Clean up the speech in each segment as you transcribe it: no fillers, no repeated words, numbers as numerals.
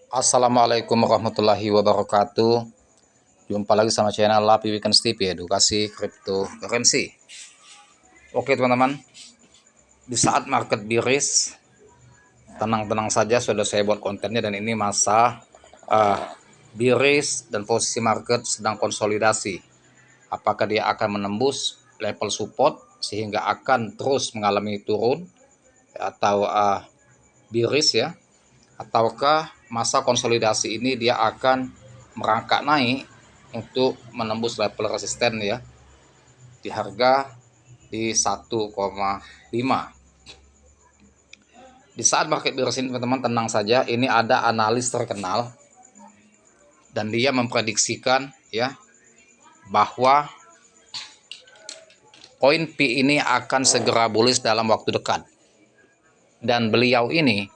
Assalamualaikum warahmatullahi wabarakatuh. Jumpa lagi sama channel Lapi Weekend TV, edukasi cryptocurrency. Oke teman-teman, di saat market bearish, tenang-tenang saja, sudah saya buat kontennya, dan ini masa bearish dan posisi market sedang konsolidasi. Apakah dia akan menembus level support sehingga akan terus mengalami turun atau bearish ya, ataukah masa konsolidasi ini dia akan merangkak naik untuk menembus level resisten ya di harga di 1,5. Di saat market bearish ini teman-teman tenang saja, ini ada analis terkenal dan dia memprediksikan ya bahwa koin P ini akan segera bullish dalam waktu dekat. Dan beliau ini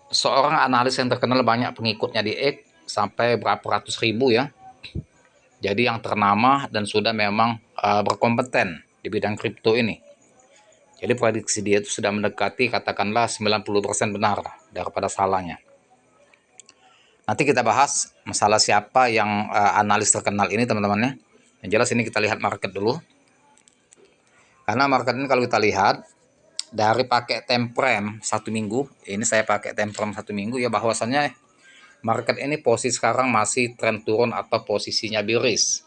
seorang analis yang terkenal, banyak pengikutnya di X, sampai berapa ratus ribu ya. Jadi yang ternama dan sudah memang berkompeten di bidang kripto ini. Jadi prediksi dia itu sudah mendekati katakanlah 90% benar daripada salahnya. Nanti kita bahas masalah siapa yang analis terkenal ini teman-teman ya. Yang jelas ini kita lihat market dulu. Karena market ini kalau kita lihat dari pakai time frame 1 minggu, ini saya pakai time frame 1 minggu ya, bahwasannya market ini posisi sekarang masih tren turun atau posisinya bearish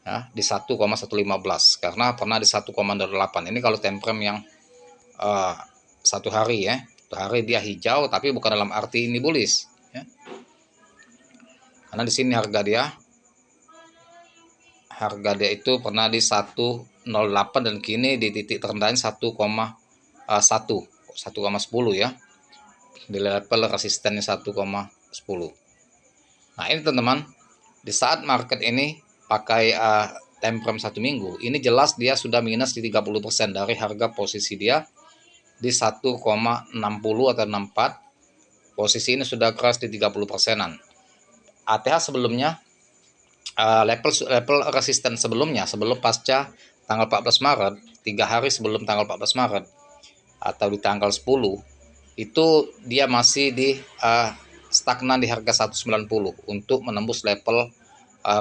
ya, di 1,115 karena pernah di 1,08. Ini kalau time frame yang satu hari ya, satu hari dia hijau, tapi bukan dalam arti ini bullish ya. Karena di sini harga itu pernah di 108 dan kini di titik terendahnya 1,10 ya, di level resistennya 1,10. Nah ini teman-teman, di saat market ini pakai time frame 1 minggu, ini jelas dia sudah minus di 30% dari harga posisi dia di 1,60 atau 64. Posisi ini sudah keras di 30%-an. ATH sebelumnya level resisten sebelumnya, sebelum pasca tanggal 14 Maret, 3 hari sebelum tanggal 14 Maret atau di tanggal 10, itu dia masih di stagnan di harga 190 untuk menembus level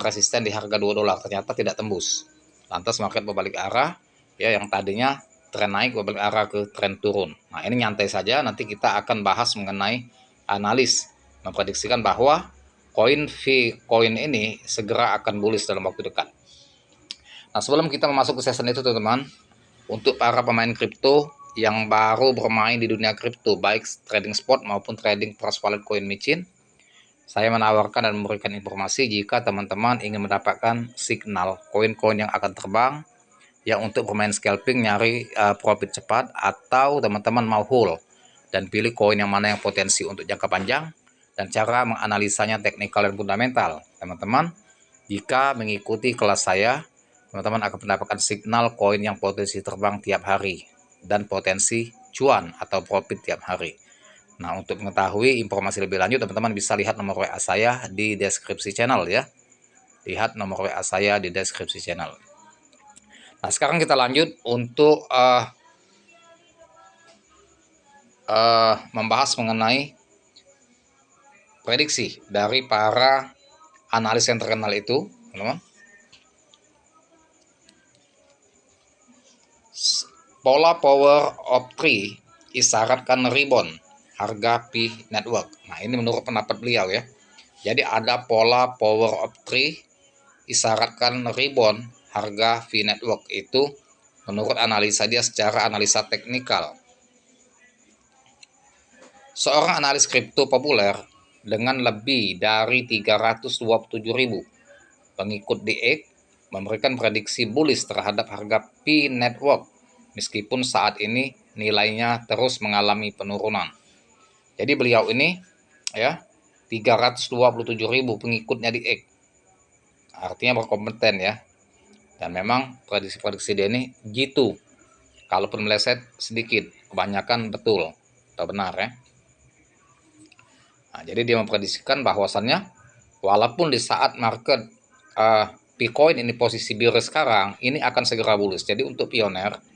resisten di harga $2. Ternyata tidak tembus. Lantas market berbalik arah ya, yang tadinya tren naik berbalik arah ke tren turun. Nah, ini nyantai saja, nanti kita akan bahas mengenai analis memprediksikan bahwa koin ini segera akan bullish dalam waktu dekat. Nah, sebelum kita masuk ke session itu teman-teman, untuk para pemain kripto yang baru bermain di dunia kripto, baik trading spot maupun trading trust wallet koin micin, saya menawarkan dan memberikan informasi jika teman-teman ingin mendapatkan signal koin-koin yang akan terbang, yang untuk bermain scalping, nyari profit cepat, atau teman-teman mau hold dan pilih koin yang mana yang potensi untuk jangka panjang, dan cara menganalisanya teknikal dan fundamental. Teman-teman, jika mengikuti kelas saya, teman-teman akan mendapatkan signal koin yang potensi terbang tiap hari dan potensi cuan atau profit tiap hari. Nah, untuk mengetahui informasi lebih lanjut, teman-teman bisa lihat nomor WA saya di deskripsi channel ya. Lihat nomor WA saya di deskripsi channel. Nah, sekarang kita lanjut untuk membahas mengenai prediksi dari para analis yang terkenal itu, teman-teman. Pola power of 3 isyaratkan rebound harga P network. Nah, ini menurut pendapat beliau ya. Jadi ada pola power of 3 isyaratkan rebound harga V network, itu menurut analisa dia secara analisa teknikal. Seorang analis kripto populer dengan lebih dari 327.000 pengikut di X memberikan prediksi bullish terhadap harga P network meskipun saat ini nilainya terus mengalami penurunan. Jadi beliau ini ya 327.000 pengikutnya di X, artinya berkompeten ya. Dan memang prediksi-prediksi dia ini gitu, kalaupun meleset sedikit, kebanyakan betul atau benar ya. Nah, jadi dia memprediksikan bahwasannya walaupun di saat market Bitcoin ini posisi bearish sekarang, ini akan segera bullish. Jadi untuk pioner,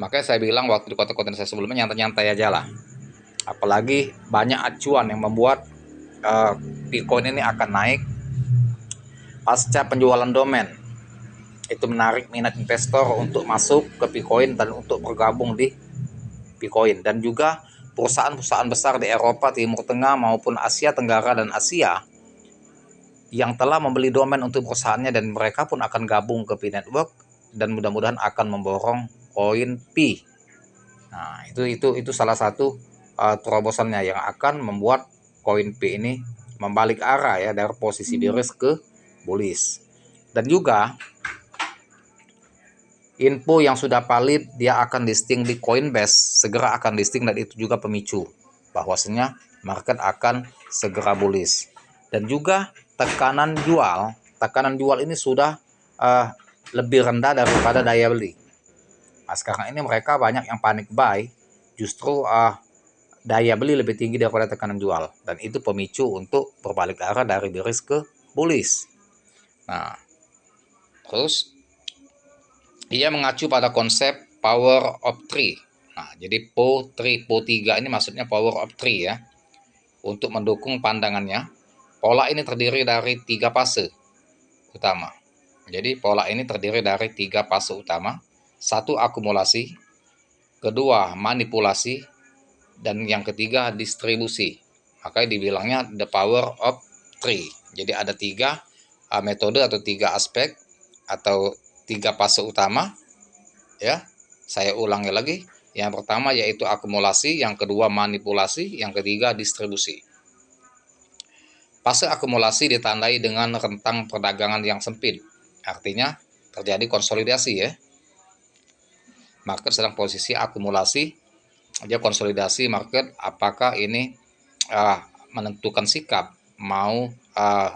Makanya saya bilang waktu di konten-konten saya sebelumnya, nyantai-nyantai aja lah. Apalagi banyak acuan yang membuat Bitcoin ini akan naik pasca penjualan domain. Itu menarik minat investor untuk masuk ke Bitcoin dan untuk bergabung di Bitcoin. Dan juga perusahaan-perusahaan besar di Eropa, Timur Tengah maupun Asia Tenggara dan Asia yang telah membeli domain untuk perusahaannya, dan mereka pun akan gabung ke Pi Network dan mudah-mudahan akan memborong koin Pi. Nah, itu salah satu terobosannya yang akan membuat koin Pi ini membalik arah ya dari posisi bearish ke bullish. Dan juga info yang sudah valid, dia akan listing di Coinbase, segera akan listing, dan itu juga pemicu bahwasanya market akan segera bullish. Dan juga tekanan jual ini sudah lebih rendah daripada daya beli. Nah, sekarang ini mereka banyak yang panic buy, justru daya beli lebih tinggi daripada tekanan jual, dan itu pemicu untuk berbalik arah dari bearish ke bullish. Nah, terus ia mengacu pada konsep power of three. Nah, jadi PO3 ini maksudnya power of three ya. Untuk mendukung pandangannya, pola ini terdiri dari 3 fase utama. Jadi pola ini terdiri dari 3 fase utama. 1, akumulasi, kedua, manipulasi, dan yang ketiga, distribusi. Makanya dibilangnya the power of three. Jadi ada 3 metode atau 3 aspek atau 3 fase utama ya. Saya ulangi lagi. Yang pertama yaitu akumulasi, yang kedua manipulasi, yang ketiga distribusi. Fase akumulasi ditandai dengan rentang perdagangan yang sempit. Artinya terjadi konsolidasi ya. Market sedang posisi akumulasi, dia konsolidasi market, apakah ini menentukan sikap mau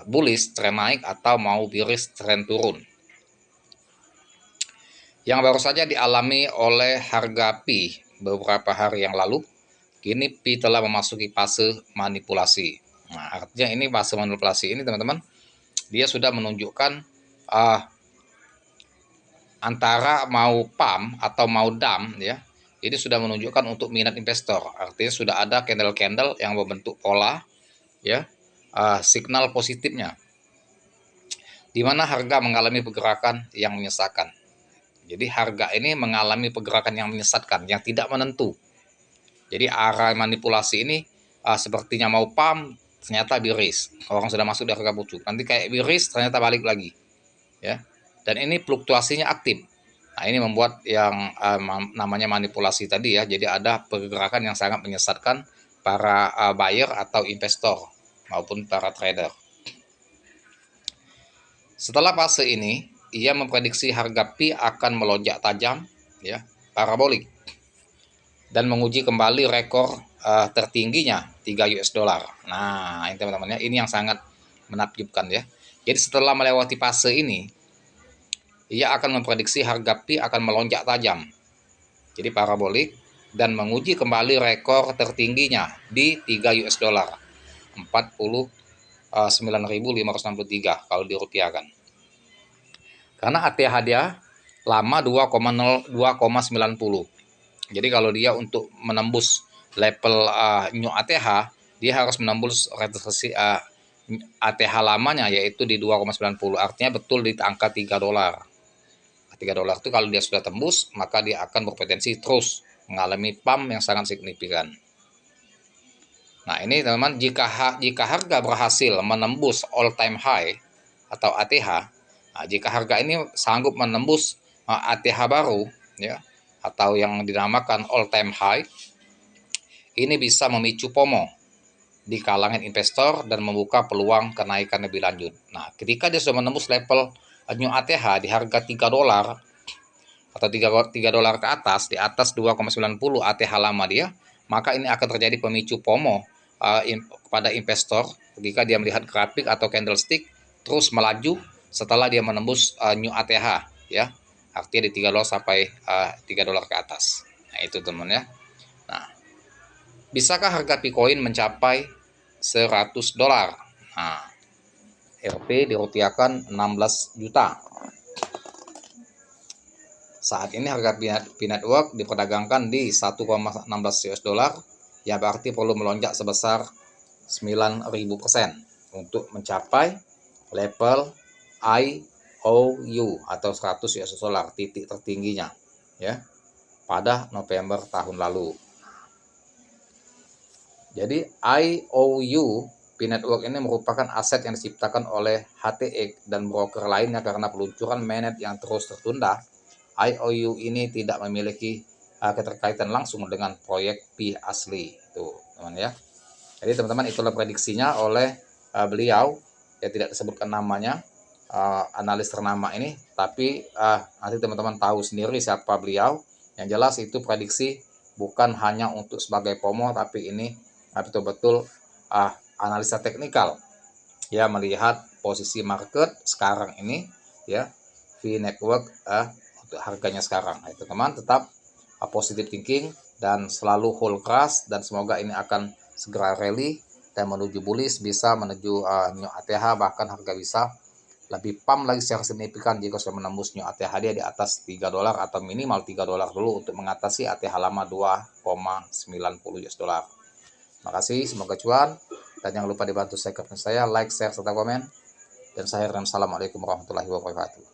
bullish tren naik atau mau bearish tren turun. Yang baru saja dialami oleh harga Pi beberapa hari yang lalu, kini Pi telah memasuki fase manipulasi. Nah, artinya ini fase manipulasi ini teman-teman, dia sudah menunjukkan antara mau pump atau mau dump ya. Ini sudah menunjukkan untuk minat investor. Artinya sudah ada candle-candle yang membentuk pola ya, signal positifnya, di mana harga mengalami pergerakan yang menyesatkan. Jadi harga ini mengalami pergerakan yang menyesatkan, yang tidak menentu. Jadi arah manipulasi ini sepertinya mau pump, ternyata bearish. Orang sudah masuk di harga pucuk. Nanti kayak bearish, ternyata balik lagi. Ya. Dan ini fluktuasinya aktif. Nah, ini membuat yang namanya manipulasi tadi ya. Jadi ada pergerakan yang sangat menyesatkan para buyer atau investor maupun para trader. Setelah fase ini, ia memprediksi harga Pi akan melonjak tajam ya, parabolik, dan menguji kembali rekor tertingginya 3 US dollar. Nah, ini teman-teman ya, ini yang sangat menakjubkan ya. Jadi setelah melewati fase ini, ia akan memprediksi harga Pi akan melonjak tajam. Jadi parabolik dan menguji kembali rekor tertingginya di 3 US dollar. 49.563 kalau dirupiahkan. Karena ATH dia lama 2,90. Jadi kalau dia untuk menembus level new ATH, dia harus menembus resistance ATH lamanya yaitu di 2,90. Artinya betul di angka 3 dolar. 3 dolar itu kalau dia sudah tembus, maka dia akan berpotensi terus mengalami pump yang sangat signifikan. Nah, ini teman-teman, jika harga berhasil menembus all time high atau ATH, nah, jika harga ini sanggup menembus ATH baru ya, atau yang dinamakan all time high, ini bisa memicu FOMO di kalangan investor dan membuka peluang kenaikan lebih lanjut. Nah, ketika dia sudah menembus level new ATH di harga 3 dolar atau 3 dolar ke atas, di atas 2,90 ATH lama dia, maka ini akan terjadi pemicu FOMO kepada investor ketika dia melihat grafik atau candlestick terus melaju setelah dia menembus new ATH ya. Artinya di 3 dolar sampai 3 dolar ke atas. Nah, itu teman ya. Nah, bisakah harga Bitcoin mencapai 100 dolar? Nah, RP dirupiahkan 16 juta. Saat ini harga P-Network diperdagangkan di 1,16 US dollar, yang berarti perlu melonjak sebesar 9.000% untuk mencapai level IOU atau 100 US dollar, titik tertingginya ya pada November tahun lalu. Jadi IOU P-Network ini merupakan aset yang diciptakan oleh HTX dan broker lainnya karena peluncuran mainnet yang terus tertunda. IOU ini tidak memiliki keterkaitan langsung dengan proyek P asli itu, teman ya. Jadi teman-teman, itulah prediksinya oleh beliau, ya tidak disebutkan namanya, analis ternama ini, tapi nanti teman-teman tahu sendiri siapa beliau. Yang jelas itu prediksi bukan hanya untuk sebagai promo, tapi ini betul-betul analisa teknikal ya, melihat posisi market sekarang ini ya, P-Network untuk harganya sekarang. Itu teman, tetap positive thinking dan selalu hold keras, dan semoga ini akan segera rally dan menuju bullish, bisa menuju new ATH, bahkan harga bisa lebih pump lagi secara signifikan jika sudah menembus new ATH dia di atas 3 dolar atau minimal 3 dolar dulu untuk mengatasi ATH lama 2,90 US dollar. Makasih, semoga cuan, dan jangan lupa dibantu subscribe saya, like, share, serta komen. Dan saya Assalamualaikum warahmatullahi wabarakatuh.